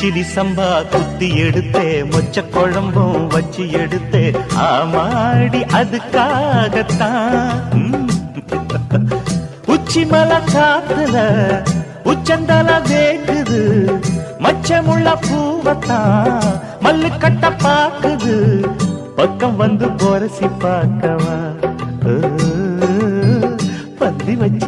கிச்சிலி சம்பா குத்தி எடுத்தே மொச்ச குழம்பும் வச்சு எடுத்தே ஆமாடி அதுக்காகத்தான் உச்சி மலை காத்துல உச்சந்தல வேக்குது மச்சமுள்ள பூவத்தான் மல்லு கட்ட பாக்குது பக்கம் வந்து போரசி பார்க்கவா பந்தி வச்சு